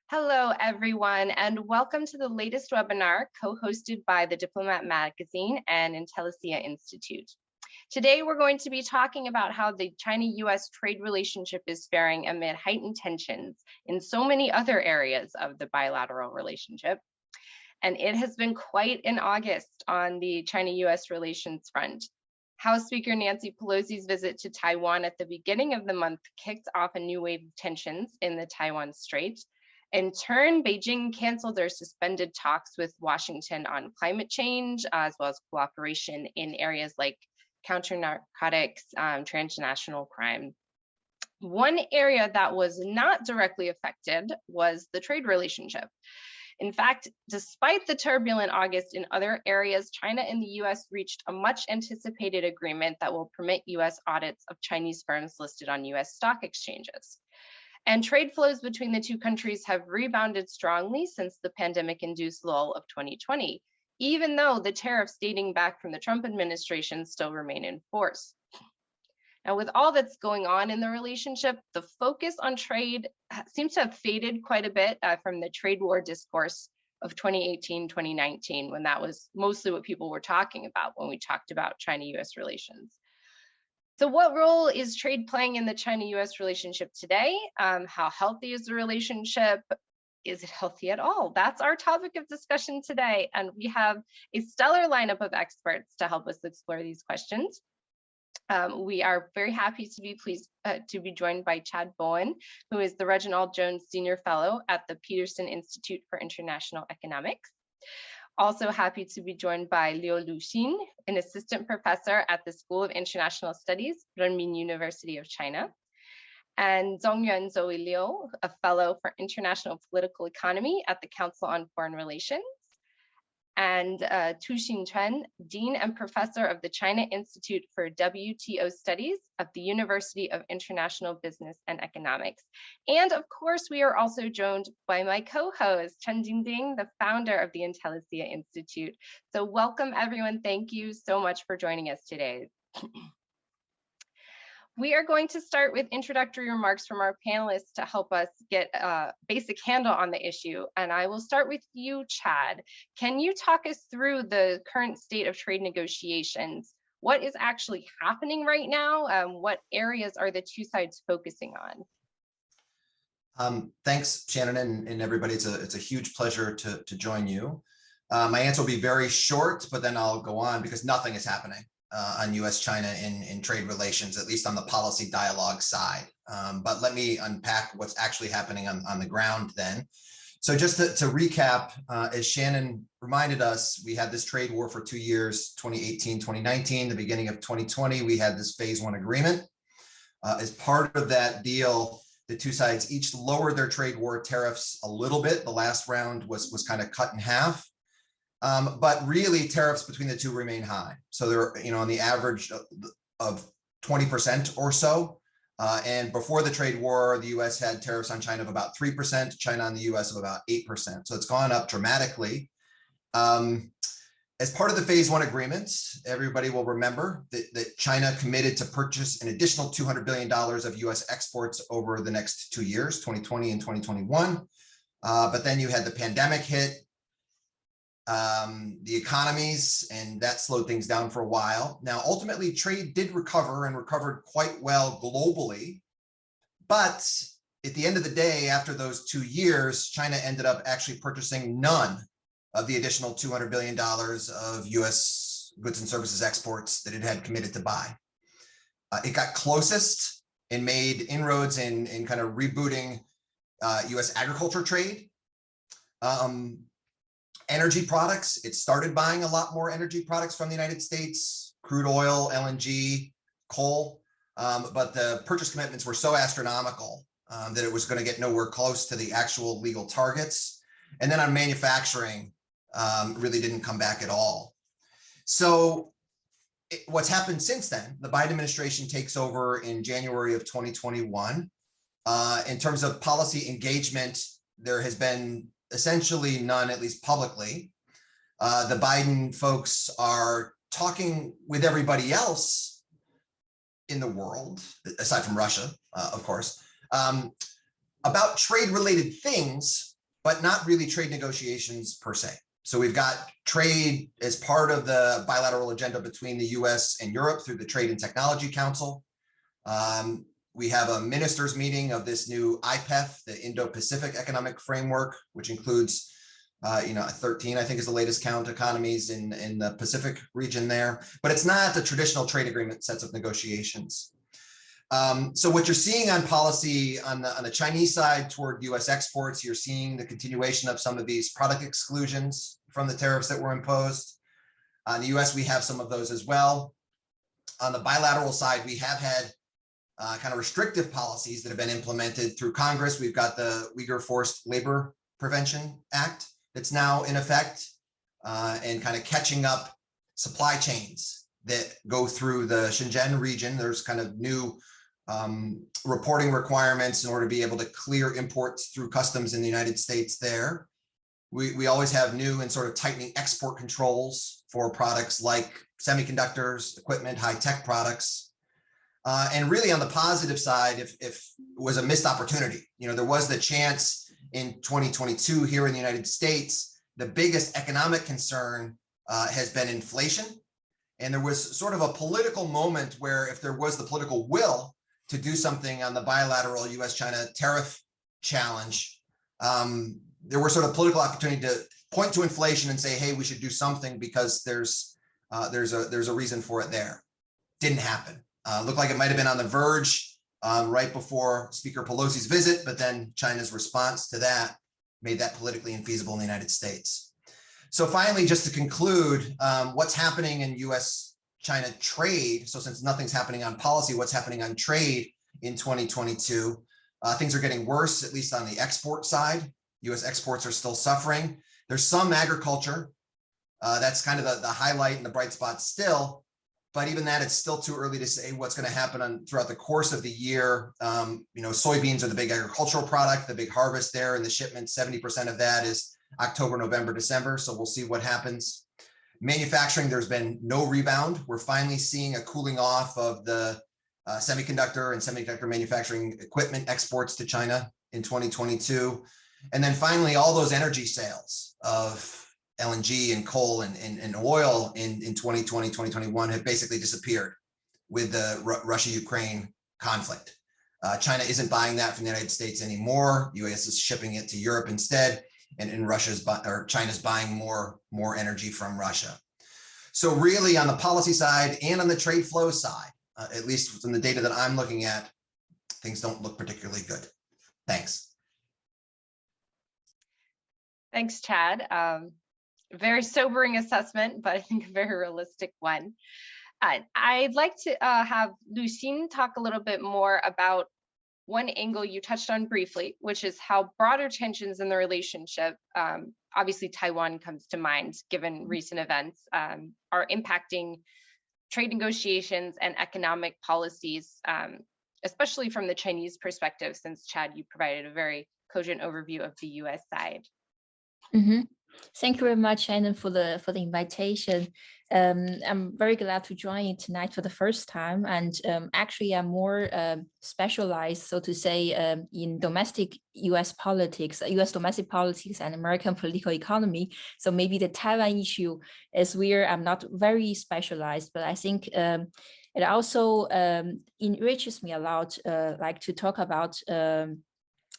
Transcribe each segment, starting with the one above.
Hello, everyone, and welcome to the latest webinar co-hosted by the Diplomat Magazine and Intellicia Institute. Today, we're going to be talking about how the China-U.S. trade relationship is faring amid heightened tensions in so many other areas of the bilateral relationship. And it has been quite an August on the China-U.S. relations front. House Speaker Nancy Pelosi's visit to Taiwan at the beginning of the month kicked off a new wave of tensions in the Taiwan Strait. In turn, Beijing canceled or suspended talks with Washington on climate change, as well as cooperation in areas like counter-narcotics, transnational crime. One area that was not directly affected was the trade relationship. In fact, despite the turbulent August in other areas, China and the US reached a much anticipated agreement that will permit US audits of Chinese firms listed on US stock exchanges. And trade flows between the two countries have rebounded strongly since the pandemic-induced lull of 2020, even though the tariffs dating back from the Trump administration still remain in force. Now, with all that's going on in the relationship, the focus on trade seems to have faded quite a bit from the trade war discourse of 2018, 2019, when that was mostly what people were talking about when we talked about China-US relations. So what role is trade playing in the China-US relationship today? How healthy is the relationship? Is it healthy at all? That's our topic of discussion today. And we have a stellar lineup of experts to help us explore these questions. We are very happy to be pleased to be joined by Chad Bown, who is the Reginald Jones Senior Fellow at the Peterson Institute for International Economics. Also happy to be joined by Liu Luxin, an assistant professor at the School of International Studies, Renmin University of China, and Zongyuan Zoe Liu, a fellow for international political economy at the Council on Foreign Relations, and Tuxin Chen, Dean and Professor of the China Institute for WTO Studies of the University of International Business and Economics. And of course, we are also joined by my co-host, Chen Dingding, the founder of the Intellicia Institute. So welcome everyone, thank you so much for joining us today. We are going to start with introductory remarks from our panelists to help us get a basic handle on the issue. And I will start with you, Chad. Can you talk us through the current state of trade negotiations? What is actually happening right now? What areas are the two sides focusing on? Thanks, Shannon, and everybody. It's a huge pleasure to join you. My answer will be very short, but then I'll go on because nothing is happening on US-China in trade relations, at least on the policy dialogue side. But let me unpack what's actually happening on the ground then. So just to recap, as Shannon reminded us, we had this trade war for 2 years, 2018, 2019, the beginning of 2020, we had this phase one agreement. As part of that deal, the two sides each lowered their trade war tariffs a little bit. The last round was kind of cut in half. But really tariffs between the two remain high. So they're, on the average of 20% or so. And before the trade war, the US had tariffs on China of about 3%, China on the US of about 8%. So it's gone up dramatically. As part of the phase one agreements, everybody will remember that China committed to purchase an additional $200 billion of US exports over the next 2 years, 2020 and 2021. But then you had the pandemic hit. The economies, and that slowed things down for a while. Now, ultimately, trade did recover and recovered quite well globally. But at the end of the day, after those 2 years, China ended up actually purchasing none of the additional $200 billion of US goods and services exports that it had committed to buy. It got closest and made inroads in kind of rebooting US agriculture trade. Energy products, it started buying a lot more energy products from the United States, crude oil, LNG, coal, but the purchase commitments were so astronomical that it was going to get nowhere close to the actual legal targets. And then on manufacturing, really didn't come back at all. So what's happened since then, the Biden administration takes over in January of 2021. In terms of policy engagement, there has been essentially none, at least publicly. The Biden folks are talking with everybody else in the world, aside from Russia, of course, about trade-related things, but not really trade negotiations per se. So we've got trade as part of the bilateral agenda between the US and Europe through the Trade and Technology Council. We have a ministers meeting of this new IPEF, the Indo-Pacific Economic Framework, which includes 13, I think is the latest count, economies in the Pacific region there. But it's not the traditional trade agreement sets of negotiations. So what you're seeing on policy on the Chinese side toward US exports, you're seeing the continuation of some of these product exclusions from the tariffs that were imposed. On the US, we have some of those as well. On the bilateral side, we have had kind of restrictive policies that have been implemented through Congress. We've got the Uyghur Forced Labor Prevention Act that's now in effect, and kind of catching up supply chains that go through the Xinquan region. There's kind of new reporting requirements in order to be able to clear imports through customs in the United States there. We always have new and sort of tightening export controls for products like semiconductors, equipment, high-tech products. And really on the positive side, if it was a missed opportunity, there was the chance in 2022 here in the United States, the biggest economic concern has been inflation. And there was sort of a political moment where if there was the political will to do something on the bilateral US-China tariff challenge, there were sort of political opportunity to point to inflation and say, hey, we should do something because there's a reason for it there. Didn't happen. Looked like it might have been on the verge right before Speaker Pelosi's visit, but then China's response to that made that politically infeasible in the United States. So finally, just to conclude, what's happening in US-China trade. So since nothing's happening on policy, what's happening on trade in 2022? Things are getting worse, at least on the export side. US exports are still suffering. There's some agriculture. That's kind of the highlight and the bright spot still. But even that, it's still too early to say what's going to happen throughout the course of the year. Soybeans are the big agricultural product, the big harvest there, and the shipment, 70% of that is October, November, December. So we'll see what happens. Manufacturing, there's been no rebound. We're finally seeing a cooling off of the semiconductor and semiconductor manufacturing equipment exports to China in 2022. And then finally, all those energy sales of LNG and coal and oil in 2020, 2021 have basically disappeared with the Russia-Ukraine conflict. China isn't buying that from the United States anymore. US is shipping it to Europe instead, and China's buying more energy from Russia. So really on the policy side and on the trade flow side, at least from the data that I'm looking at, things don't look particularly good. Thanks. Thanks, Chad. Very sobering assessment, but I think a very realistic one. I'd like to have Luxin talk a little bit more about one angle you touched on briefly, which is how broader tensions in the relationship, obviously Taiwan comes to mind given recent events, are impacting trade negotiations and economic policies, especially from the Chinese perspective, since Chad, you provided a very cogent overview of the US side. Mm-hmm. Thank you very much, Shannon, for the invitation. I'm very glad to join you tonight for the first time. And actually, I'm more specialized, so to say, in domestic US politics, US domestic politics and American political economy. So maybe the Taiwan issue is where I'm not very specialized, but I think it also enriches me a lot, like to talk about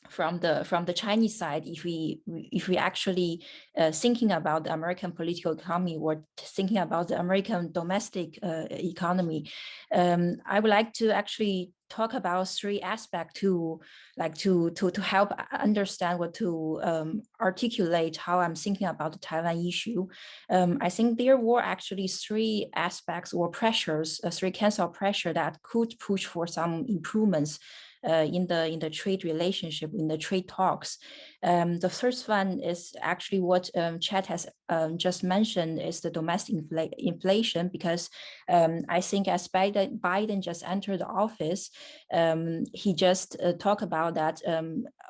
from the Chinese side, if we actually thinking about the American political economy or thinking about the American domestic economy, I would like to actually talk about three aspects to help understand what to articulate how I'm thinking about the Taiwan issue. I think there were actually three aspects or pressures, three kinds of pressure that could push for some improvements in the trade relationship, in the trade talks. The first one is actually what Chad has just mentioned, is the domestic inflation, because I think as Biden just entered the office, he just talked about that,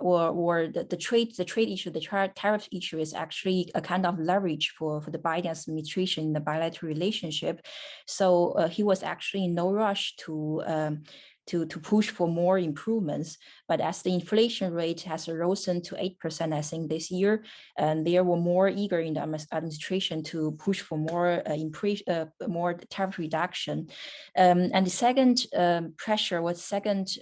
or the trade issue, the tariff issue is actually a kind of leverage for the Biden administration in the bilateral relationship. So he was actually in no rush to push for more improvements. But as the inflation rate has risen to 8%, I think this year, and they were more eager in the administration to push for more more tariff reduction. And the second pressure was second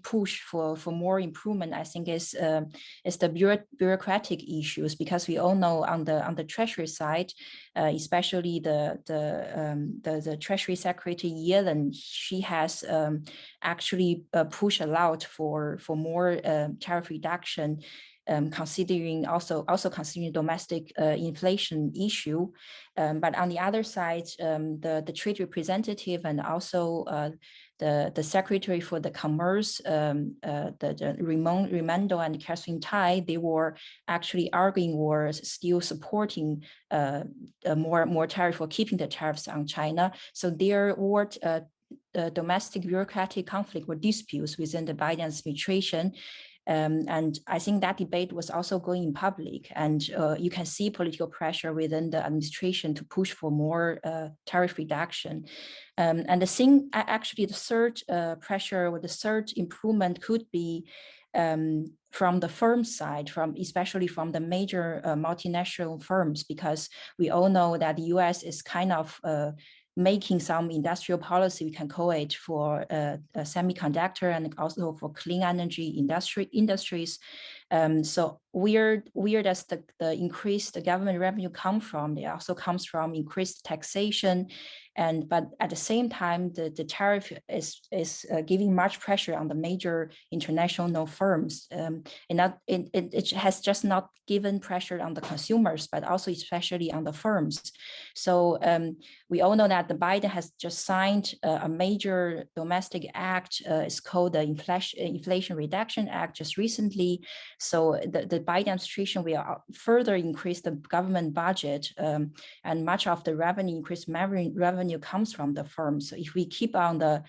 push for more improvement, I think, is the bureaucratic issues, because we all know on the Treasury side, especially the Treasury Secretary Yellen, she has actually pushed a lot for more tariff reduction, considering considering domestic inflation issue. But on the other side, the trade representative and also the secretary for the commerce, the Raimondo and Catherine Tai, they were actually arguing or still supporting more tariff for keeping the tariffs on China. So there were domestic bureaucratic conflict or disputes within the Biden administration. And I think that debate was also going in public, and you can see political pressure within the administration to push for more tariff reduction. And the thing, actually, the third pressure or the third improvement could be from the firm side, especially from the major multinational firms, because we all know that the U.S. is kind of making some industrial policy, we can call it, for semiconductor and also for clean energy industries. So where does the increased government revenue come from? It also comes from increased taxation, but at the same time, the tariff is giving much pressure on the major international firms, and it has just not given pressure on the consumers, but also especially on the firms. So we all know that the Biden has just signed a major domestic act. It's called the Inflation Reduction Act just recently. So the Biden administration will further increase the government budget, and much of the increased revenue comes from the firms. So if we keep on the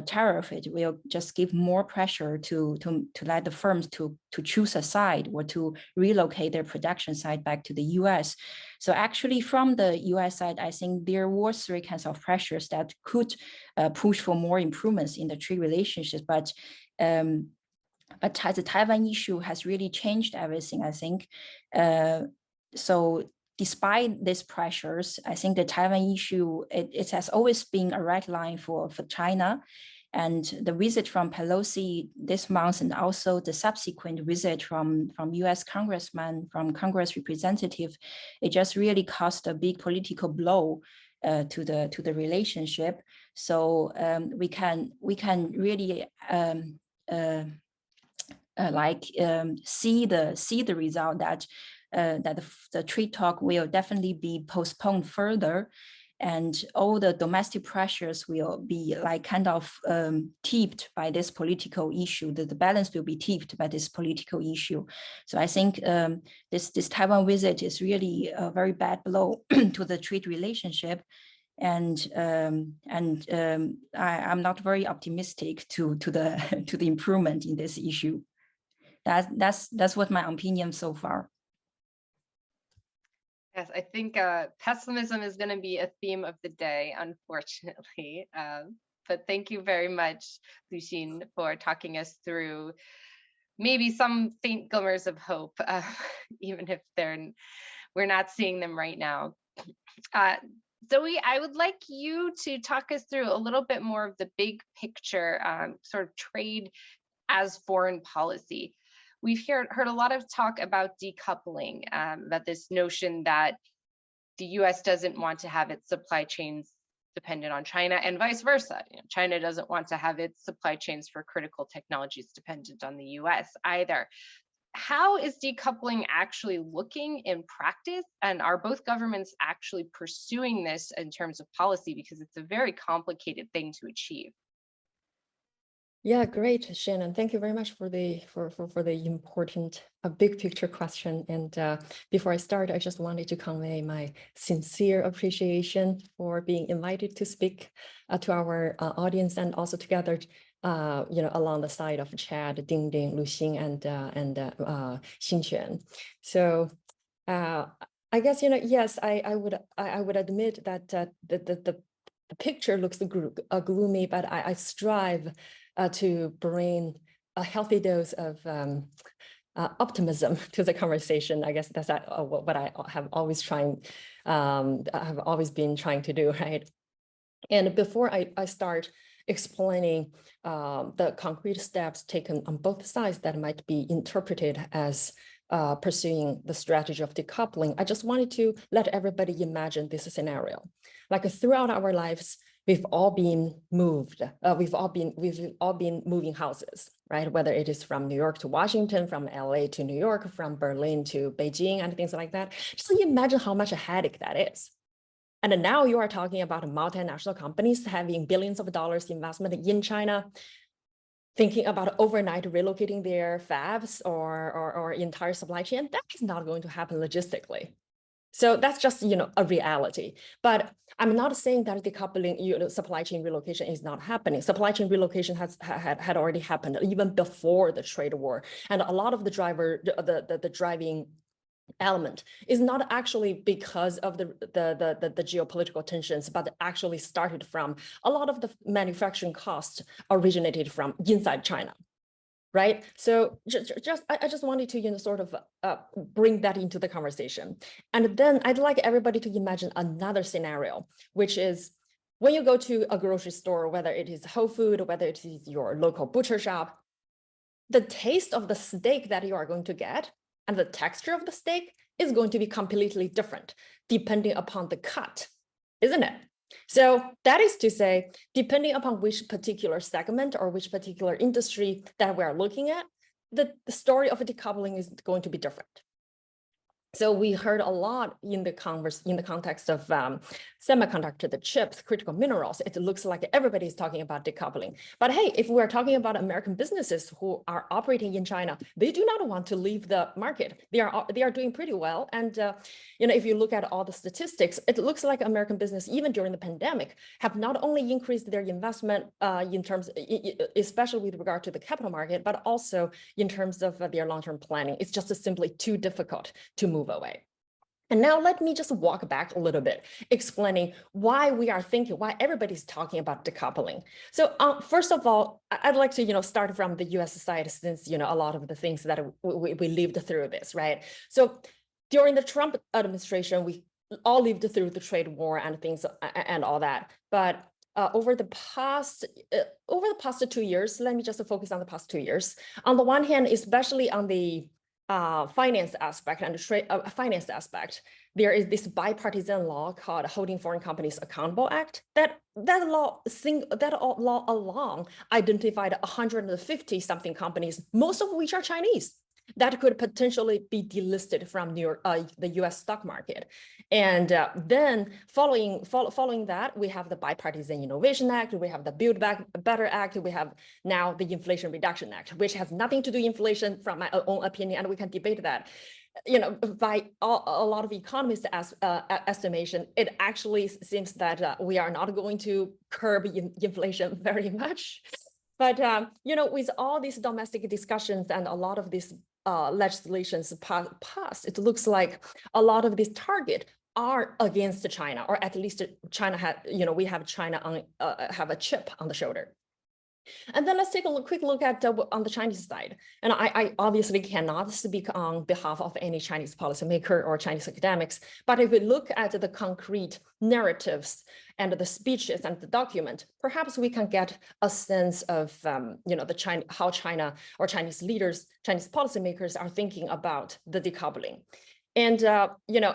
tariff, it will just give more pressure to let the firms to choose a side or to relocate their production side back to the U.S. So actually, from the U.S. side, I think there were three kinds of pressures that could push for more improvements in the trade relationships, but the Taiwan issue has really changed everything, I think. So despite these pressures, I think the Taiwan issue, it has always been a red line for China. And the visit from Pelosi this month, and also the subsequent visit from U.S. congressman, from Congress representative, it just really caused a big political blow to the relationship. So we can really see the result that the trade talk will definitely be postponed further, and all the domestic pressures will be like kind of tipped by this political issue. The balance will be tipped by this political issue. So I think this Taiwan visit is really a very bad blow to the trade relationship. And I'm not very optimistic to the improvement in this issue. That's what my opinion so far. Yes, I think pessimism is going to be a theme of the day, unfortunately. But thank you very much, Luxin, for talking us through maybe some faint glimmers of hope, even if we're not seeing them right now. Zoe, I would like you to talk us through a little bit more of the big picture, sort of trade as foreign policy. We've heard a lot of talk about decoupling, that this notion that the US doesn't want to have its supply chains dependent on China, and vice versa. China doesn't want to have its supply chains for critical technologies dependent on the US either. How is decoupling actually looking in practice? And are both governments actually pursuing this in terms of policy? Because it's a very complicated thing to achieve. Yeah, great, Shannon. Thank you very much for the important big picture question. And before I start, I just wanted to convey my sincere appreciation for being invited to speak to our audience, and also together, along the side of Chen Dingding, Luxin, and Xinquan. So I guess yes, I would admit that the picture looks gloomy, but I strive to bring a healthy dose of optimism to the conversation. I guess that's what I have always been trying to do, right? And before I start explaining the concrete steps taken on both sides that might be interpreted as pursuing the strategy of decoupling, I just wanted to let everybody imagine this scenario. Like throughout our lives, we've all been moved. We've all been moving houses, right? Whether it is from New York to Washington, from LA to New York, from Berlin to Beijing, and things like that. Just imagine how much a headache that is. And now you are talking about multinational companies having billions of dollars investment in China, thinking about overnight relocating their fabs or entire supply chain. That is not going to happen logistically. So that's just, a reality. But I'm not saying that decoupling, supply chain relocation is not happening. Supply chain relocation had already happened even before the trade war. And a lot of the driving element is not actually because of the geopolitical tensions, but actually started from a lot of the manufacturing costs originated from inside China. Right. So I just wanted to, sort of bring that into the conversation. And then I'd like everybody to imagine another scenario, which is when you go to a grocery store, whether it is Whole Food, whether it is your local butcher shop, the taste of the steak that you are going to get and the texture of the steak is going to be completely different depending upon the cut, isn't it? So that is to say, depending upon which particular segment or which particular industry that we are looking at, the story of decoupling is going to be different. So we heard a lot in the context of semiconductor, the chips, critical minerals. It looks like everybody is talking about decoupling. But hey, if we're talking about American businesses who are operating in China, they do not want to leave the market. They are doing pretty well. And if you look at all the statistics, it looks like American business, even during the pandemic, have not only increased their investment in terms, especially with regard to the capital market, but also in terms of their long-term planning. It's just simply too difficult to move away. And now let me just walk back a little bit, explaining why everybody's talking about decoupling. So first of all, I'd like to, start from the US side, since, a lot of the things that we lived through this, right? So during the Trump administration, we all lived through the trade war and things and all that. But over the past 2 years, let me just focus on the past 2 years. On the one hand, especially on the finance aspect and trade finance aspect, there is this bipartisan law called Holding Foreign Companies Accountable Act. That law alone identified 150 something companies, most of which are Chinese, that could potentially be delisted from the U.S. stock market. And then following that, we have the Bipartisan Innovation Act, we have the Build Back Better Act, we have now the Inflation Reduction Act, which has nothing to do with inflation from my own opinion, and we can debate that. By a lot of economists' estimation, it actually seems that we are not going to curb inflation very much. But with all these domestic discussions and a lot of these legislations passed, it looks like a lot of these targets are against China, or at least China had, we have China on have a chip on the shoulder. And then let's take a quick look at on the Chinese side. And I obviously cannot speak on behalf of any Chinese policymaker or Chinese academics, but if we look at the concrete narratives and the speeches and the document, perhaps we can get a sense of how China or Chinese leaders, Chinese policymakers are thinking about the decoupling. And,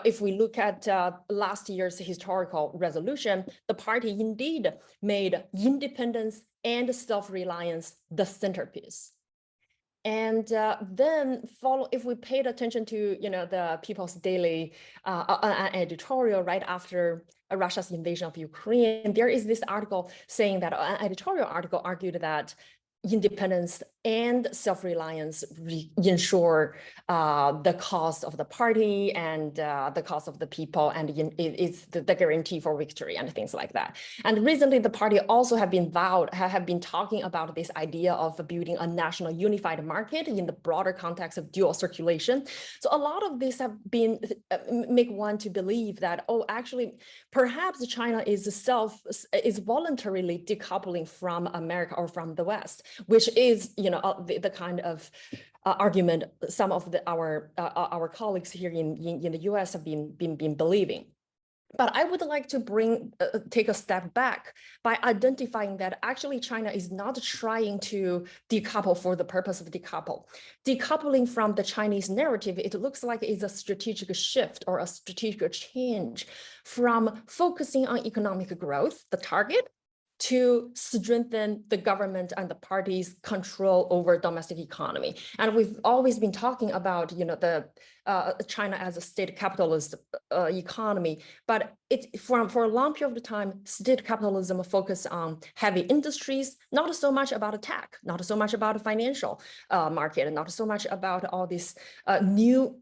if we look at last year's historical resolution, the party indeed made independence and self-reliance the centerpiece. And then if we paid attention to, the People's Daily editorial right after Russia's invasion of Ukraine, there is this article saying that an editorial article argued that independence and self-reliance ensure the cause of the party and the cause of the people, and it's the guarantee for victory and things like that. And recently, the party also have been talking about this idea of building a national unified market in the broader context of dual circulation. So a lot of this have been make one to believe that, oh, actually, perhaps China is voluntarily decoupling from America or from the West, which is, the kind of argument some of our colleagues here in the U.S. have been believing. But I would like to take a step back by identifying that actually China is not trying to decouple for the purpose of decouple. Decoupling from the Chinese narrative, it looks like it's a strategic shift or a strategic change from focusing on economic growth, the target, to strengthen the government and the party's control over domestic economy. And we've always been talking about, the China as a state capitalist economy, but for a long period of time, state capitalism focused on heavy industries, not so much about tech, not so much about financial market, and not so much about all these new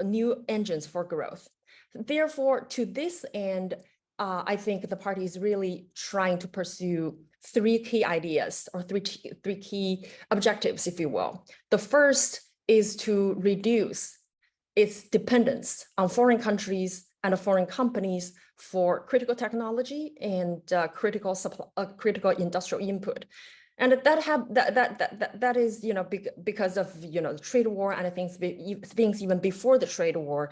new engines for growth. Therefore, to this end, I think the party is really trying to pursue three key ideas or three key objectives, if you will. The first is to reduce its dependence on foreign countries and foreign companies for critical technology and critical industrial input. And that is, because of, the trade war and things even before the trade war,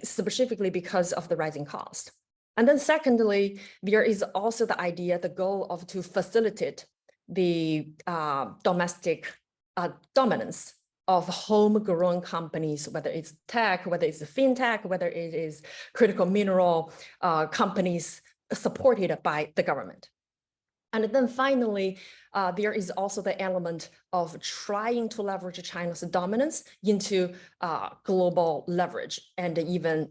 specifically because of the rising cost. And then secondly, there is also the goal of to facilitate the domestic dominance of homegrown companies, whether it's tech, whether it's fintech, whether it is critical mineral companies supported by the government. And then finally, there is also the element of trying to leverage China's dominance into global leverage, and even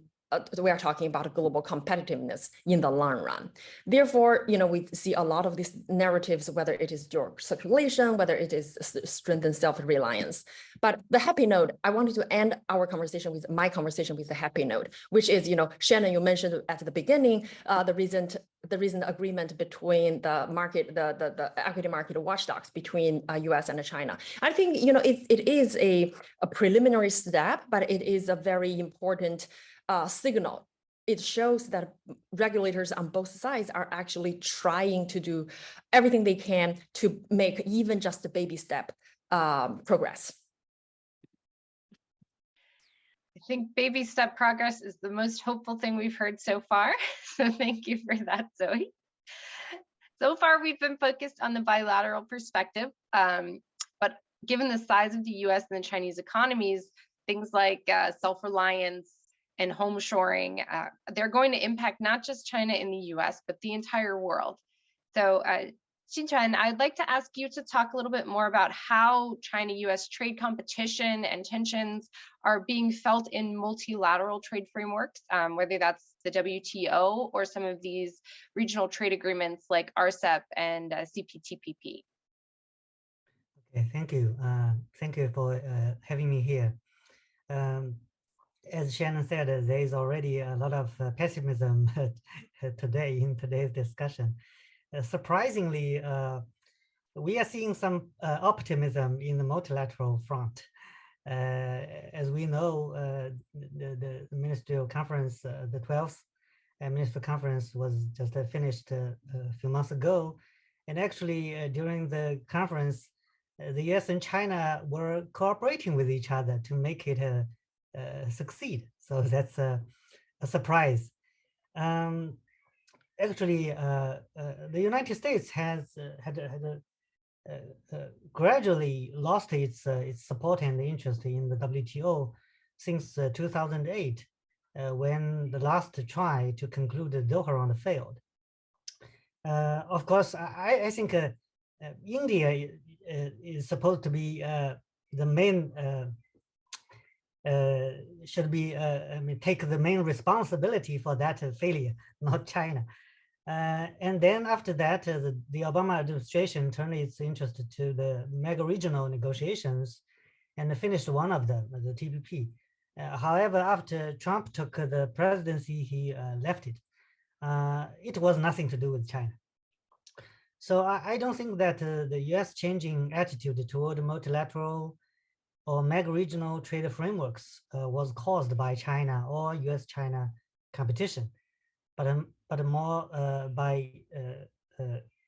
we are talking about global competitiveness in the long run. Therefore, we see a lot of these narratives, whether it is dual circulation, whether it is strengthened self-reliance. But the happy note, I wanted to end my conversation with a happy note, which is, Shannon, you mentioned at the beginning, the recent agreement between the equity market watchdogs between US and China. I think, it is a preliminary step, but it is a very important signal. It shows that regulators on both sides are actually trying to do everything they can to make even just a baby step progress. I think baby step progress is the most hopeful thing we've heard so far. So thank you for that, Zoe. So far, we've been focused on the bilateral perspective, but given the size of the US and the Chinese economies, things like self-reliance and home shoring, they're going to impact not just China in the US, but the entire world. So Xinquan, I'd like to ask you to talk a little bit more about how China-US trade competition and tensions are being felt in multilateral trade frameworks, whether that's the WTO or some of these regional trade agreements like RCEP and CPTPP. Okay, thank you. Thank you for having me here. As Shannon said, there is already a lot of pessimism today in today's discussion. Surprisingly, we are seeing some optimism in the multilateral front. As we know, the ministerial conference, the 12th ministerial conference was just finished a few months ago. And actually, during the conference, the US and China were cooperating with each other to make it succeed. So that's a surprise. Actually, the United States has gradually lost its support and interest in the WTO since 2008, when the last try to conclude the Doha round failed. Of course, I think India is supposed to be the main should be take the main responsibility for that failure, not China. And then after that, the Obama administration turned its interest to the mega regional negotiations and finished one of them, the TPP. However, after Trump took the presidency, he left it. It was nothing to do with China. So I don't think that the US changing attitude toward multilateral or mega regional trade frameworks was caused by China or US-China competition, but more by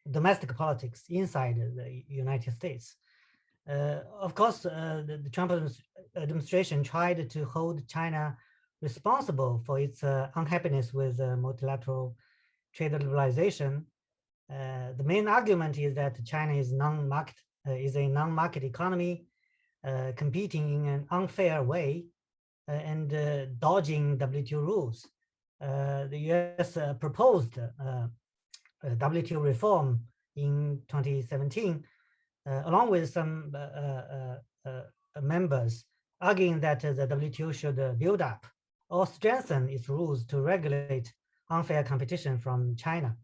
domestic politics inside the United States. Of course, the Trump administration tried to hold China responsible for its unhappiness with multilateral trade liberalization. The main argument is that China is a non-market economy, competing in an unfair way and dodging WTO rules. The US proposed WTO reform in 2017, along with some members, arguing that the WTO should build up or strengthen its rules to regulate unfair competition from China.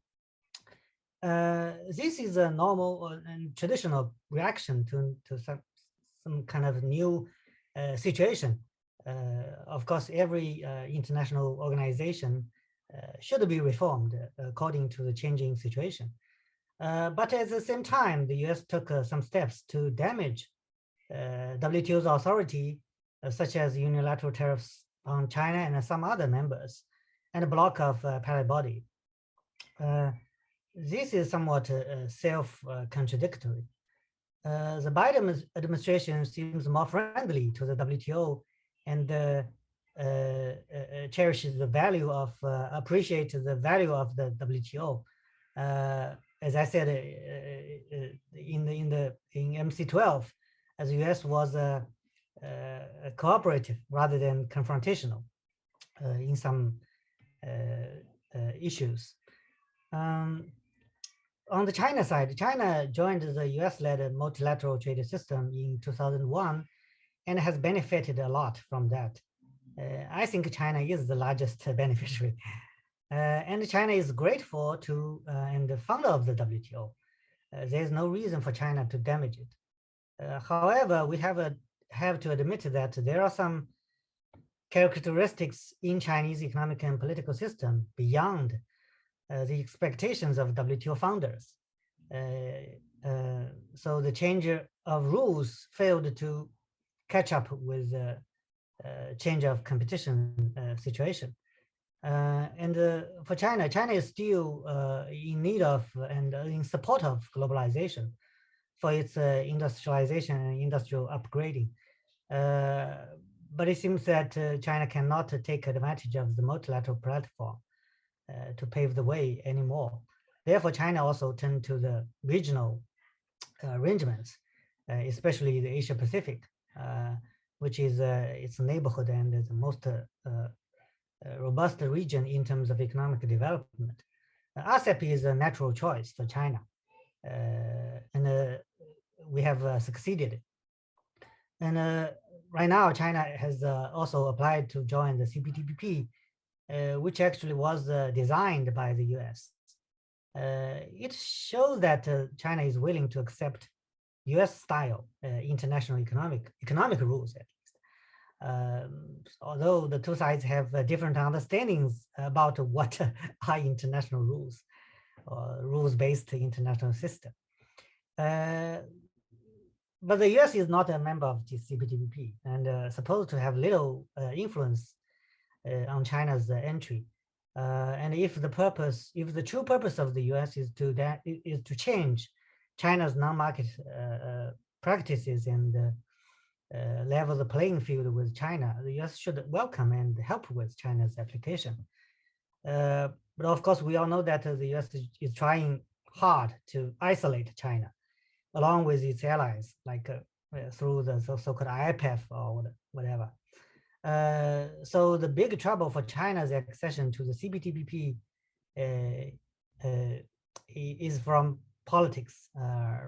This is a normal and traditional reaction to some kind of new situation. Of course, every international organization should be reformed according to the changing situation. But at the same time, the US took some steps to damage WTO's authority, such as unilateral tariffs on China and some other members, and a block of appellate body. This is somewhat self-contradictory. The Biden administration seems more friendly to the WTO and cherishes the value of, appreciates the value of the WTO. As I said in MC12, as the US was cooperative rather than confrontational in some issues. On the China side, China joined the US-led multilateral trade system in 2001 and has benefited a lot from that. I think China is the largest beneficiary. And China is grateful to and the founder of the WTO. There's no reason for China to damage it. However, we have to admit that there are some characteristics in Chinese economic and political system beyond the expectations of WTO founders. So the change of rules failed to catch up with the change of competition situation. And for China, China is still in need of and in support of globalization for its industrialization and industrial upgrading. But it seems that China cannot take advantage of the multilateral platform to pave the way anymore. Therefore, China also turned to the regional arrangements, especially the Asia Pacific, which is its neighborhood and the most robust region in terms of economic development. RCEP is a natural choice for China, and we have succeeded. And right now, China has also applied to join the CPTPP, which actually was designed by the US. It shows that China is willing to accept US-style international economic rules, at least. Although the two sides have different understandings about what are international rules or rules-based international system. But the US is not a member of the CPTPP and supposed to have little influence on China's entry. And if the true purpose of the US is to change China's non-market practices and level the playing field with China, the US should welcome and help with China's application. But of course, we all know that the US is trying hard to isolate China, along with its allies, like through the so-called IPEF or whatever. So the big trouble for China's accession to the CPTPP is from politics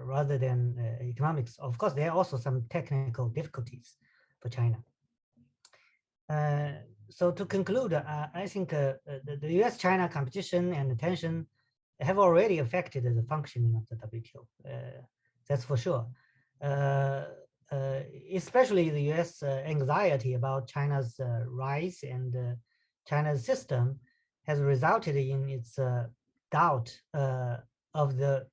rather than economics. Of course, there are also some technical difficulties for China. So to conclude, I think the US-China competition and tension have already affected the functioning of the WTO. That's for sure. Especially the U.S. Anxiety about China's rise and China's system has resulted in its doubt of the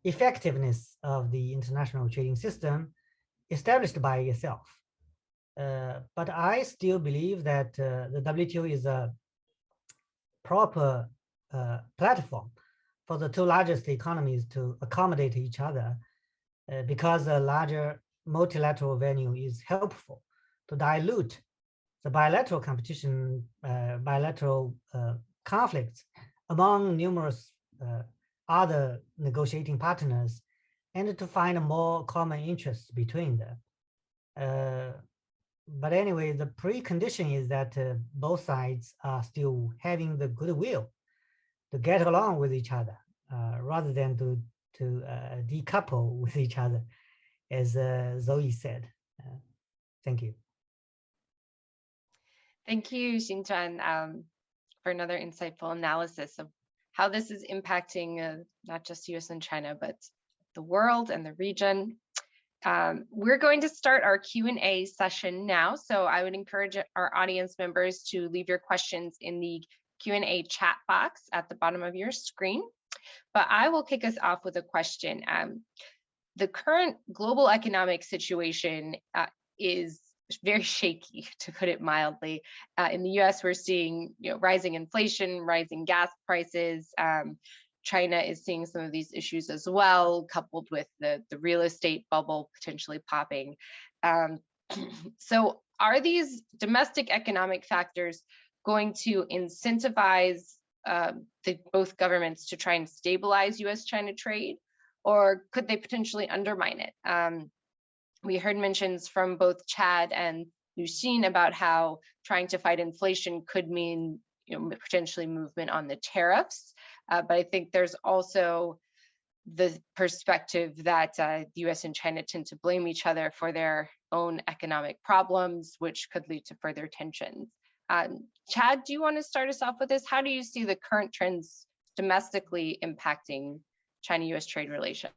effectiveness of the international trading system established by itself. But I still believe that the WTO is a proper platform for the two largest economies to accommodate each other because a larger multilateral venue is helpful to dilute the bilateral competition, bilateral conflicts among numerous other negotiating partners, and to find a more common interests between them. But anyway, the precondition is that both sides are still having the goodwill to get along with each other, rather than to decouple with each other, as Zoe said. Thank you. Thank you, Xinquan, for another insightful analysis of how this is impacting not just US and China, but the world and the region. We're going to start our Q&A session now, so I would encourage our audience members to leave your questions in the Q&A chat box at the bottom of your screen. But I will kick us off with a question. The current global economic situation is very shaky, to put it mildly. In the US, we're seeing rising inflation, rising gas prices. China is seeing some of these issues as well, coupled with the real estate bubble potentially popping. So are these domestic economic factors going to incentivize both governments to try and stabilize US-China trade, or could they potentially undermine it? We heard mentions from both Chad and Liu Luxin about how trying to fight inflation could mean potentially movement on the tariffs. But I think there's also the perspective that the US and China tend to blame each other for their own economic problems, which could lead to further tensions. Chad, do you want to start us off with this? How do you see the current trends domestically impacting China-US trade relations?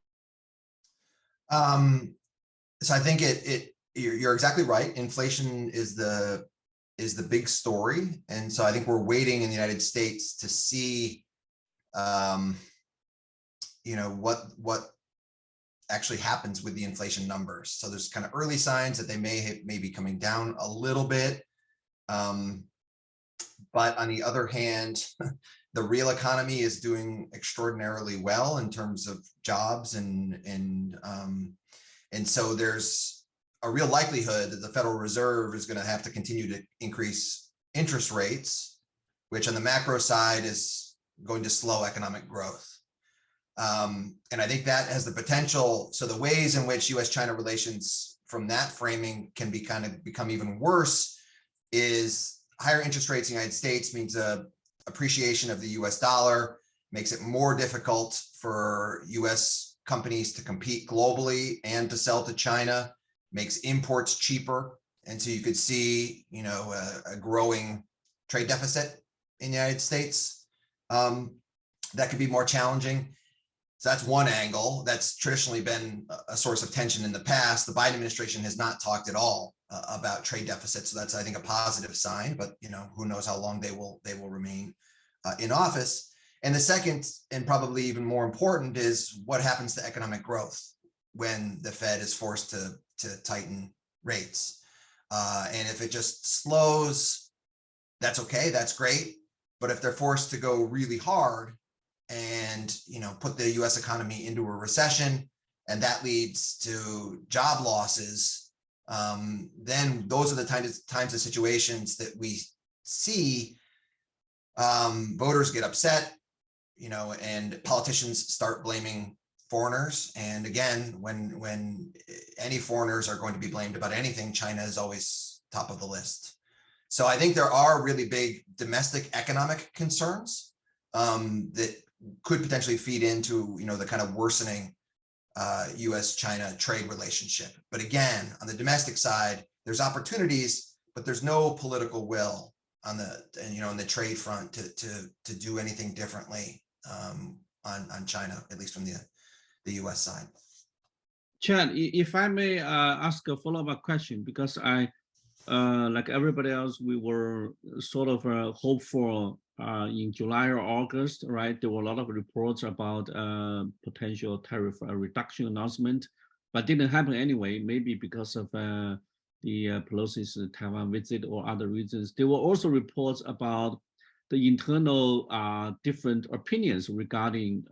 So I think you're exactly right. Inflation is the big story, and so I think we're waiting in the United States to see, what actually happens with the inflation numbers. So there's kind of early signs that they may be coming down a little bit, but on the other hand, the real economy is doing extraordinarily well in terms of jobs, and so there's a real likelihood that the Federal Reserve is going to have to continue to increase interest rates, which on the macro side is going to slow economic growth. And I think that has the potential. So the ways in which US-China relations from that framing can become even worse is higher interest rates in the United States means appreciation of the US dollar, makes it more difficult for US companies to compete globally and to sell to China, makes imports cheaper. And so you could see, a growing trade deficit in the United States. That could be more challenging. So that's one angle that's traditionally been a source of tension in the past. The Biden administration has not talked at all about trade deficits. So that's, I think, a positive sign, but who knows how long they will remain in office. And the second, and probably even more important, is what happens to economic growth when the Fed is forced to tighten rates. And if it just slows, that's okay, that's great. But if they're forced to go really hard and put the US economy into a recession, and that leads to job losses, then those are the times of situations that we see voters get upset, and politicians start blaming foreigners. And again, when any foreigners are going to be blamed about anything, China is always top of the list. So I think there are really big domestic economic concerns that could potentially feed into the kind of worsening US-China trade relationship. But again, on the domestic side, there's opportunities, but there's no political will on the trade front to do anything differently on China, at least from the US side. Chen, if I may ask a follow-up question, because I, like everybody else, we were sort of hopeful in July or August, right? There were a lot of reports about potential tariff reduction announcement, but didn't happen anyway, maybe because of the Pelosi's Taiwan visit or other reasons. There were also reports about the internal different opinions regarding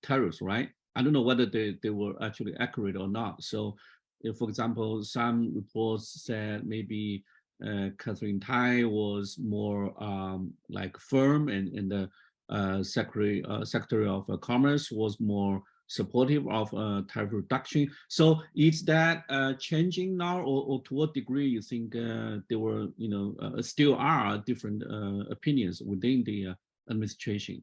tariffs, right? I don't know whether they were actually accurate or not. So, if, for example, some reports said maybe Catherine Tai was more like firm, and the Secretary of Commerce was more supportive of tariff reduction. So, is that changing now, or to what degree you think there were, still are different opinions within the administration?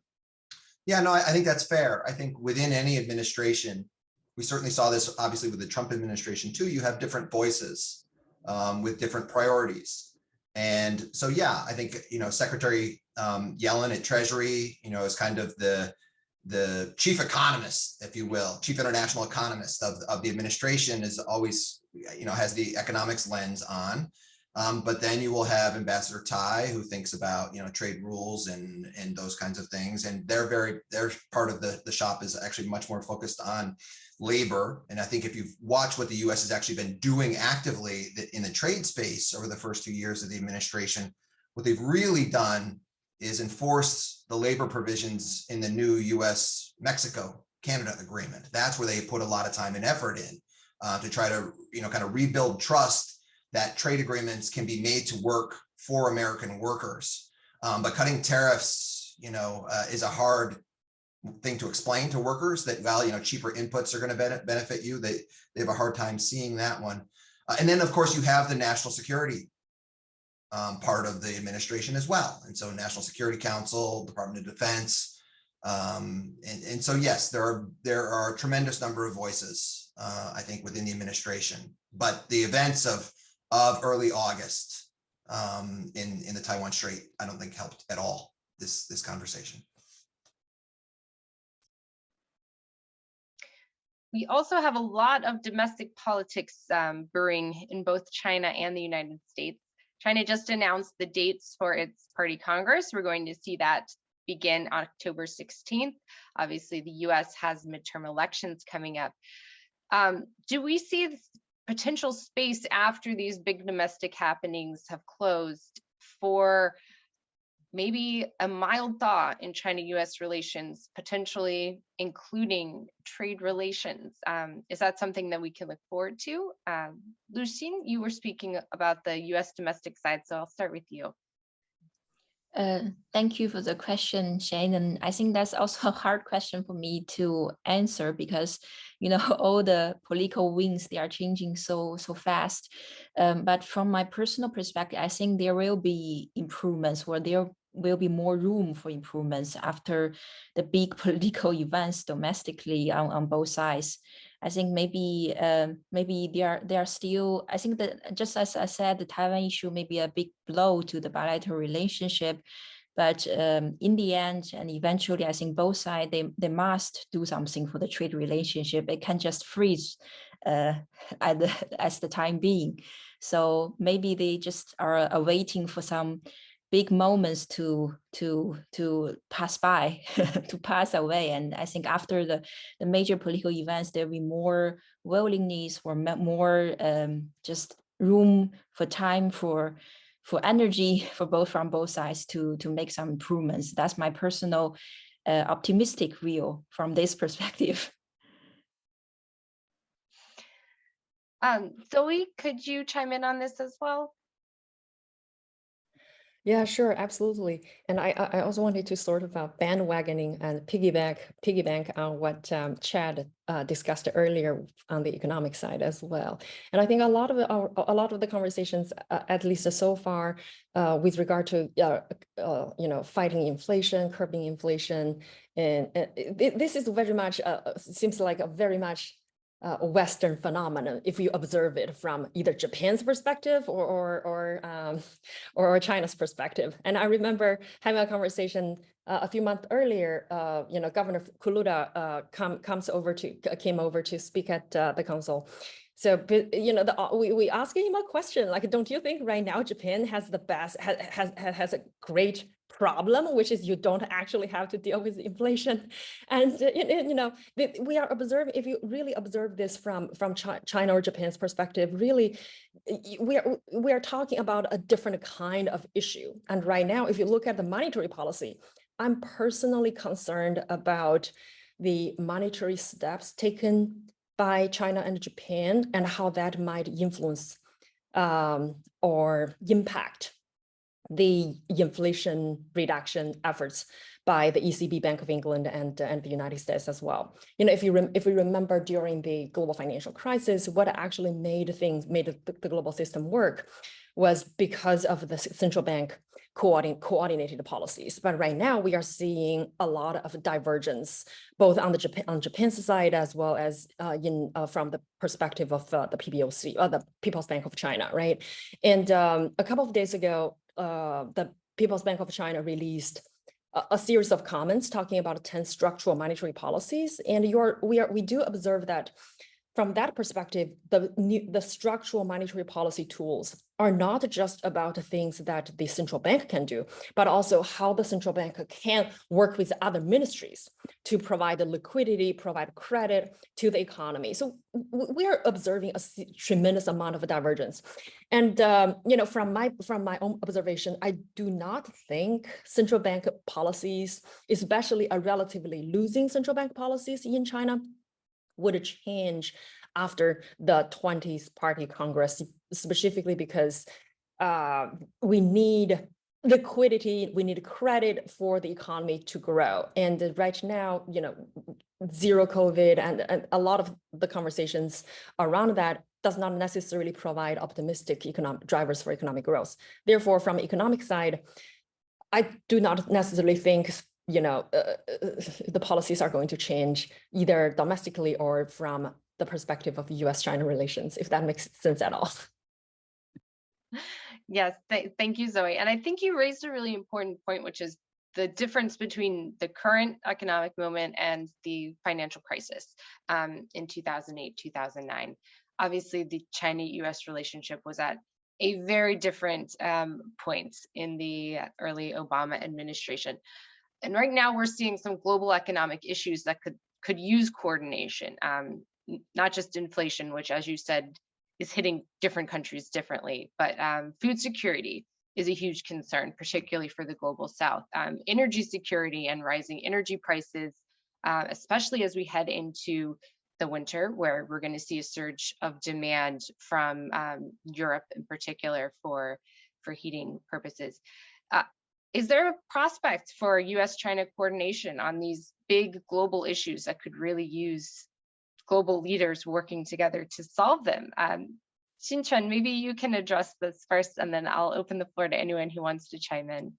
Yeah, no, I think that's fair. I think within any administration, we certainly saw this obviously with the Trump administration too. You have different voices with different priorities. And so, yeah, I think, Secretary Yellen at Treasury, is kind of the chief economist, if you will, chief international economist of the administration, is always, has the economics lens on. But then you will have Ambassador Tai, who thinks about, trade rules and those kinds of things. And they're part of the shop is actually much more focused on labor. And I think if you've watched what the US has actually been doing actively in the trade space over the first 2 years of the administration, what they've really done is enforce the labor provisions in the new US-Mexico-Canada agreement. That's where they put a lot of time and effort in to try to, kind of rebuild trust that trade agreements can be made to work for American workers. But cutting tariffs, is a hard thing to explain to workers that, well, cheaper inputs are going to benefit you. They have a hard time seeing that one. And then, of course, you have the national security part of the administration as well. And so National Security Council, Department of Defense. And so, yes, there are a tremendous number of voices, I think, within the administration. But the events of early August in the Taiwan Strait, I don't think helped at all this conversation. We also have a lot of domestic politics brewing in both China and the United States. China just announced the dates for its party Congress. We're going to see that begin October 16th. Obviously, the US has midterm elections coming up. Do we see this potential space after these big domestic happenings have closed for maybe a mild thaw in China-US relations, potentially including trade relations? Is that something that we can look forward to? Luxin, you were speaking about the US domestic side, so I'll start with you. Thank you for the question, Shannon. I think that's also a hard question for me to answer because, all the political winds, they are changing so fast. But from my personal perspective, I think there will be improvements, or there will be more room for improvements after the big political events domestically on both sides. I think maybe they are still, I think that just as I said, the Taiwan issue may be a big blow to the bilateral relationship, but in the end and eventually, I think both sides, they must do something for the trade relationship. It can't just freeze as the time being. So maybe they just are awaiting for some big moments to pass by, to pass away. And I think after the major political events, there'll be more willingness or more just room for time for energy from both sides to make some improvements. That's my personal optimistic view from this perspective. Zoe, could you chime in on this as well? Yeah, sure, absolutely. And I also wanted to sort of bandwagoning and piggyback on what Chad discussed earlier on the economic side as well. And I think a lot of the conversations, at least so far, with regard to fighting inflation, curbing inflation, and this is very much seems like a very much Western phenomenon if you observe it from either Japan's perspective or China's perspective. And I remember having a conversation a few months earlier. Governor Kuruda came over to speak at the council. So, we asking him a question like, don't you think right now Japan has the best has a great problem, which is you don't actually have to deal with inflation? And we are observing, if you really observe this from China or Japan's perspective, really we are talking about a different kind of issue. And right now, if you look at the monetary policy, I'm personally concerned about the monetary steps taken by China and Japan and how that might influence or impact the inflation reduction efforts by the ECB, Bank of England, and the United States as well. If we remember during the global financial crisis, what actually made the global system work was because of the central bank coordinated policies. But right now we are seeing a lot of divergence, both on Japan's side as well as from the perspective of the PBOC, or the People's Bank of China, right? And a couple of days ago, the People's Bank of China released a series of comments talking about 10 structural monetary policies. And we do observe that from that perspective, the structural monetary policy tools are not just about the things that the central bank can do, but also how the central bank can work with other ministries to provide the liquidity, provide credit to the economy. So we are observing a tremendous amount of divergence. And from my own observation, I do not think central bank policies, especially a relatively losing central bank policies in China, would change after the 20th Party Congress, specifically because we need liquidity, we need credit for the economy to grow. And right now, zero COVID and a lot of the conversations around that does not necessarily provide optimistic economic drivers for economic growth. Therefore, from the economic side, I do not necessarily think the policies are going to change either domestically or from the perspective of US-China relations, if that makes sense at all. Yes, thank you, Zoe. And I think you raised a really important point, which is the difference between the current economic moment and the financial crisis in 2008, 2009. Obviously, the China-U.S. relationship was at a very different point in the early Obama administration. And right now we're seeing some global economic issues that could use coordination, not just inflation, which, as you said, is hitting different countries differently, but food security is a huge concern, particularly for the global South. Energy security and rising energy prices, especially as we head into the winter, where we're going to see a surge of demand from Europe in particular for heating purposes. Is there a prospect for US-China coordination on these big global issues that could really use global leaders working together to solve them? Xinquan, maybe you can address this first, and then I'll open the floor to anyone who wants to chime in.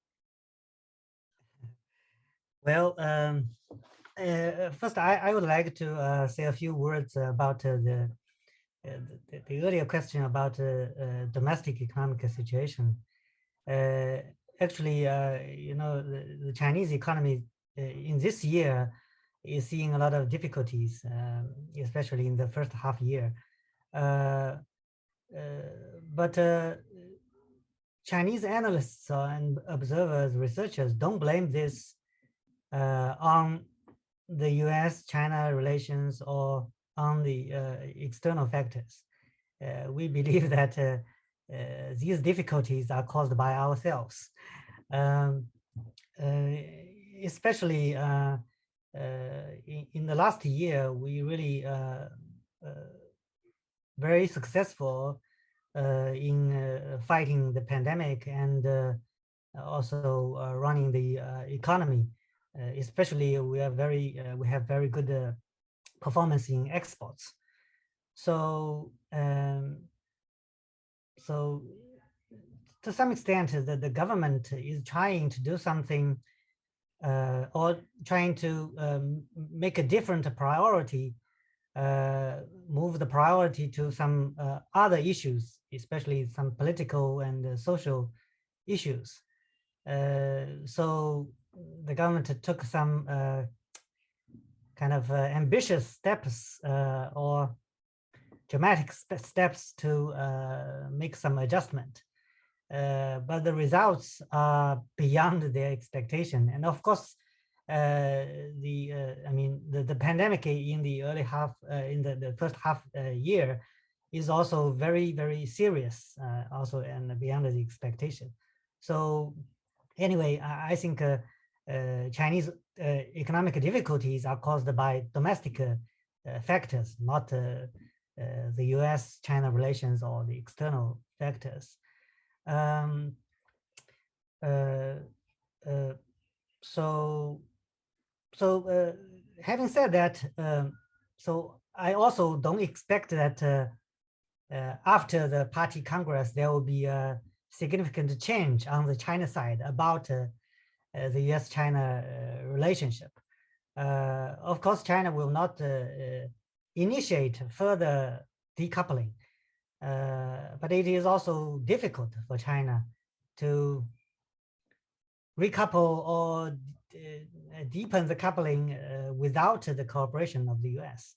Well, first, I would like to say a few words about the earlier question about domestic economic situation. Actually, the Chinese economy in this year is seeing a lot of difficulties, especially in the first half year. But Chinese analysts and observers, researchers don't blame this on the US-China relations or on the external factors. We believe that these difficulties are caused by ourselves, especially in the last year. We really very successful in fighting the pandemic and also running the economy. Especially, we have very good performance in exports. So to some extent, the government is trying to do something or trying to make a different priority move the priority to some other issues, especially some political and social issues. So the government took some kind of ambitious steps or dramatic steps to make some adjustment. But the results are beyond their expectation. And of course, the pandemic in the early half, in the first half year is also very, very serious also and beyond the expectation. So anyway, I think Chinese economic difficulties are caused by domestic factors, not the US-China relations or the external factors. So having said that, so I also don't expect that after the party congress there will be a significant change on the China side about the US-China relationship. Of course, China will not initiate further decoupling, but it is also difficult for China to recouple or deepen the coupling without the cooperation of the US.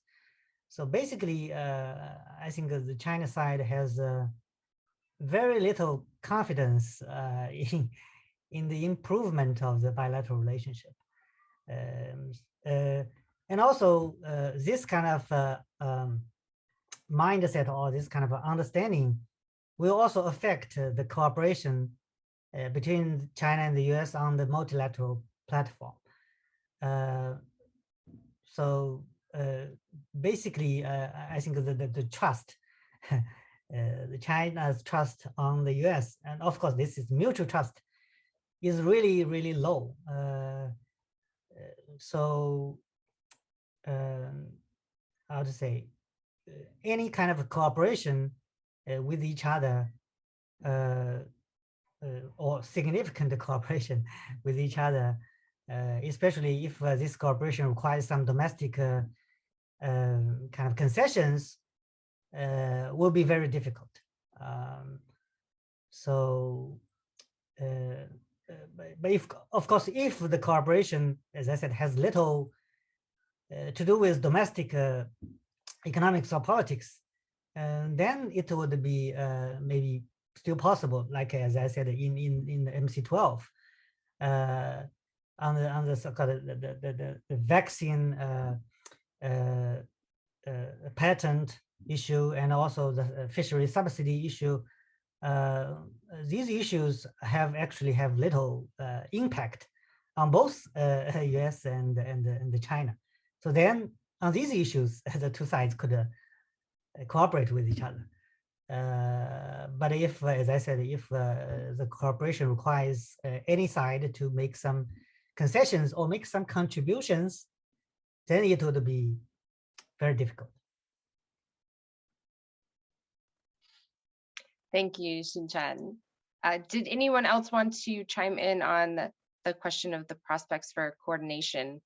So basically, I think the China side has very little confidence in the improvement of the bilateral relationship. And also this kind of mindset or this kind of understanding will also affect the cooperation between China and the US on the multilateral platform. So basically, I think the trust, the China's trust on the US, and of course this is mutual trust, is really, really low. So how to say, any kind of cooperation with each other or significant cooperation with each other, especially if this cooperation requires some domestic kind of concessions, will be very difficult. But if, of course, if the cooperation, as I said, has little to do with domestic economics or politics, then it would be maybe still possible, like as I said in the MC12, on the so-called the vaccine patent issue and also the fishery subsidy issue. These issues actually have little impact on both US and China. So then on these issues, the two sides could cooperate with each other. But if, as I said, if the cooperation requires any side to make some concessions or make some contributions, then it would be very difficult. Thank you, Xinquan. Did anyone else want to chime in on the question of the prospects for coordination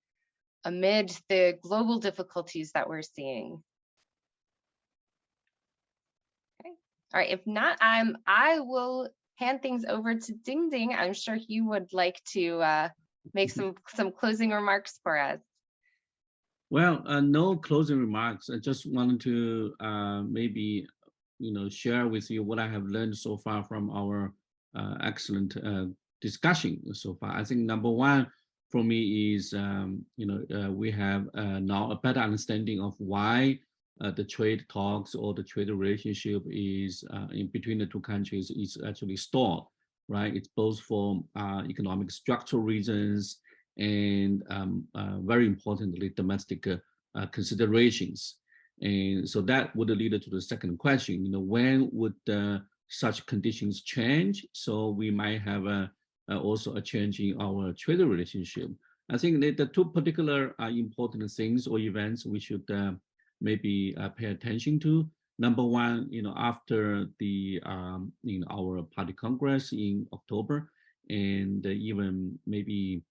amid the global difficulties that we're seeing? Okay. All right, if not, I will hand things over to Dingding. I'm sure he would like to make some closing remarks for us. Well, no closing remarks. I just wanted to maybe share with you what I have learned so far from our excellent discussion so far. I think number one for me is we have now a better understanding of why the trade talks or the trade relationship is in between the two countries is actually stalled, right? It's both for economic structural reasons and very importantly domestic considerations. And so that would lead to the second question, when would such conditions change? So we might have also a change in our trade relationship. I think the two particular important things or events we should maybe pay attention to. Number one, after the our party congress in October, and even maybe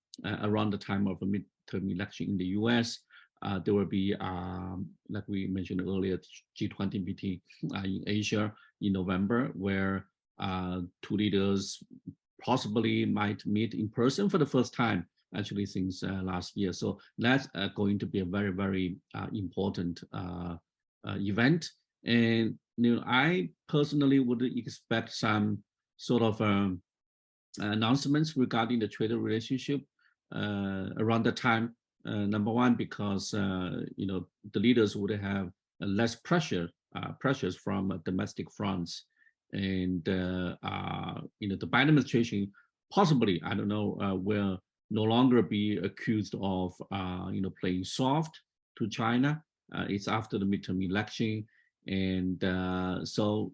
around the time of a midterm election in the US, there will be, like we mentioned earlier, G20 meeting in Asia in November, where two leaders possibly might meet in person for the first time, actually, since last year. So that's going to be a very, very important event. And I personally would expect some sort of announcements regarding the trade relationship around the time. Number one, because the leaders would have less pressures from domestic fronts, and the Biden administration possibly, I don't know, will no longer be accused of playing soft to China. It's after the midterm election, and so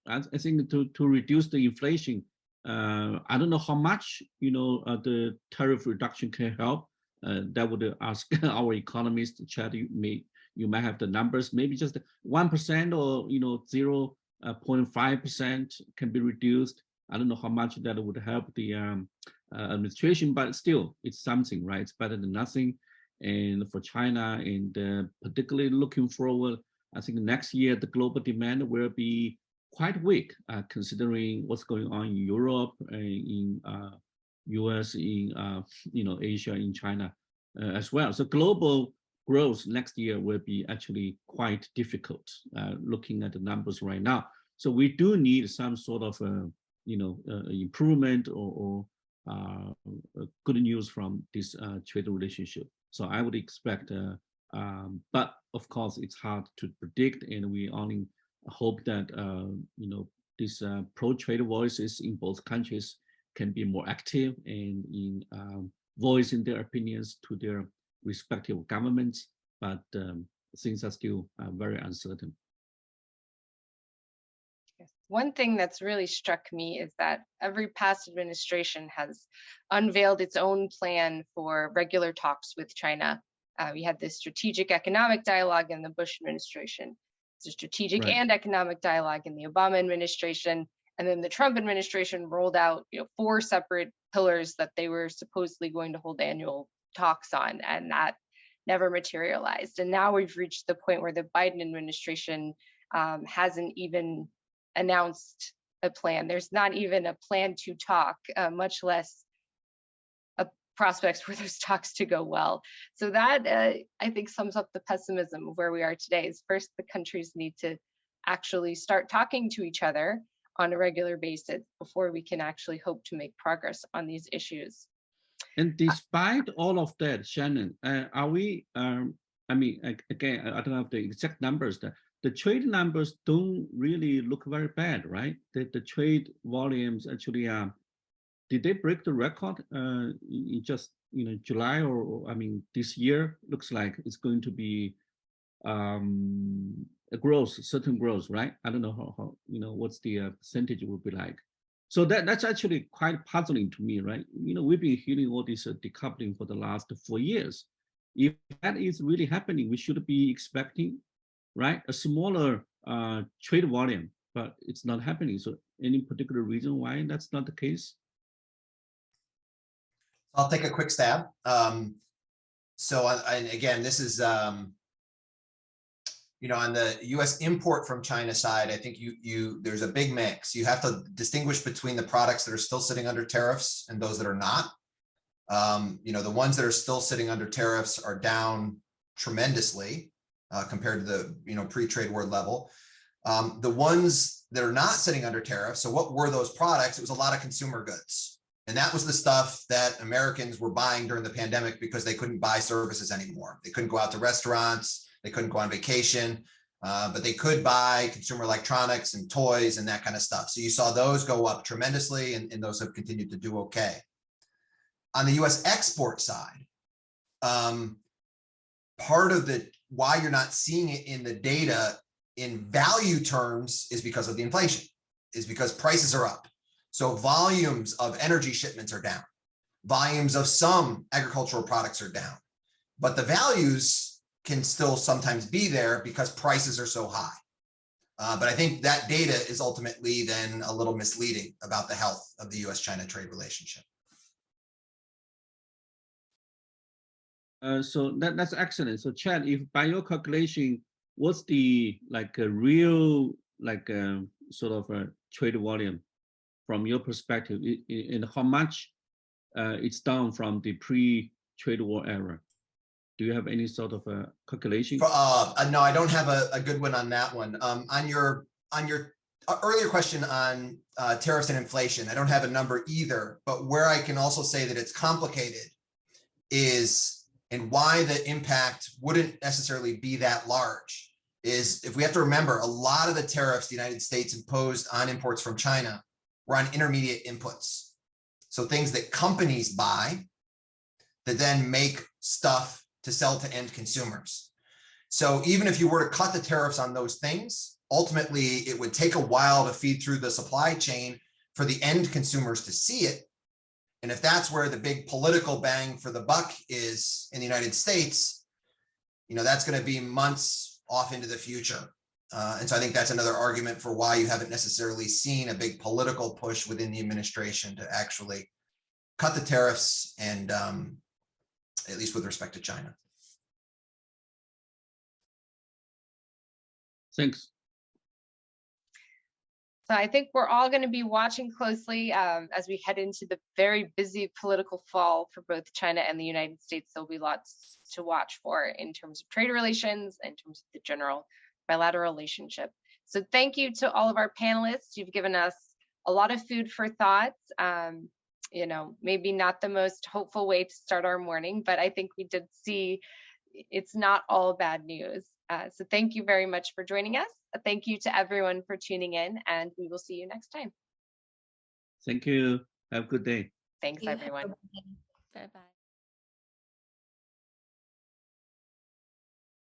I think to reduce the inflation. I don't know how much the tariff reduction can help. That would ask our economists. Chad, you might have the numbers. Maybe just 1% or 0.5% can be reduced. I don't know how much that would help the administration, but still, it's something, right? It's better than nothing. And for China, and particularly looking forward, I think next year the global demand will be quite weak, considering what's going on in Europe, in U.S., in Asia, in China as well. So global growth next year will be actually quite difficult, looking at the numbers right now. So we do need some sort of improvement or good news from this trade relationship. So I would expect, but of course it's hard to predict, and we only hope that these pro-trade voices in both countries can be more active and in voicing their opinions to their respective governments, but things are still very uncertain. One thing that's really struck me is that every past administration has unveiled its own plan for regular talks with China. We had this strategic economic dialogue in the Bush administration. It's a strategic and economic dialogue in the Obama administration. And then the Trump administration rolled out 4 separate pillars that they were supposedly going to hold annual talks on, and that never materialized. And now we've reached the point where the Biden administration hasn't even announced a plan. There's not even a plan to talk, much less prospects for those talks to go well. So that I think sums up the pessimism of where we are today. Is first, the countries need to actually start talking to each other on a regular basis before we can actually hope to make progress on these issues. And despite all of that, Shannon, are we, I mean, again, I don't have the exact numbers. The trade numbers don't really look very bad, right? The trade volumes actually did they break the record in just July, or I mean this year looks like it's going to be a growth, certain growth, right? I don't know how what's the percentage will be like. So that's actually quite puzzling to me, right? We've been hearing all this decoupling for the last 4 years. If that is really happening, we should be expecting, right, a smaller trade volume, but it's not happening. So any particular reason why that's not the case? I'll take a quick stab. And again, this is, on the U.S. import from China side, I think there's a big mix. You have to distinguish between the products that are still sitting under tariffs and those that are not. The ones that are still sitting under tariffs are down tremendously compared to the pre-trade war level. The ones that are not sitting under tariffs, so what were those products? It was a lot of consumer goods. And that was the stuff that Americans were buying during the pandemic because they couldn't buy services anymore. They couldn't go out to restaurants, they couldn't go on vacation, but they could buy consumer electronics and toys and that kind of stuff. So you saw those go up tremendously, and those have continued to do okay. On the US export side, part of why you're not seeing it in the data in value terms is because of the inflation, is because prices are up. So volumes of energy shipments are down. Volumes of some agricultural products are down. But the values can still sometimes be there because prices are so high. But I think that data is ultimately then a little misleading about the health of the US-China trade relationship. So that's excellent. So Chad, if by your calculation, what's the like a real like sort of a trade volume from your perspective, and how much it's down from the pre-trade war era? Do you have any sort of a calculation? No, I don't have a good one on that one. On your earlier question on tariffs and inflation, I don't have a number either, but where I can also say that it's complicated is, and why the impact wouldn't necessarily be that large, is if we have to remember, a lot of the tariffs the United States imposed on imports from China were on intermediate inputs. So things that companies buy that then make stuff to sell to end consumers. So even if you were to cut the tariffs on those things, ultimately it would take a while to feed through the supply chain for the end consumers to see it. And if that's where the big political bang for the buck is in the United States, that's going to be months off into the future. And so I think that's another argument for why you haven't necessarily seen a big political push within the administration to actually cut the tariffs, and at least with respect to China. Thanks. So I think we're all going to be watching closely as we head into the very busy political fall for both China and the United States. There'll be lots to watch for in terms of trade relations, in terms of the general bilateral relationship. So thank you to all of our panelists. You've given us a lot of food for thought. Maybe not the most hopeful way to start our morning, but I think we did see it's not all bad news. So thank you very much for joining us. Thank you to everyone for tuning in, and we will see you next time. Thank you. Have a good day. Thanks, everyone. Bye-bye.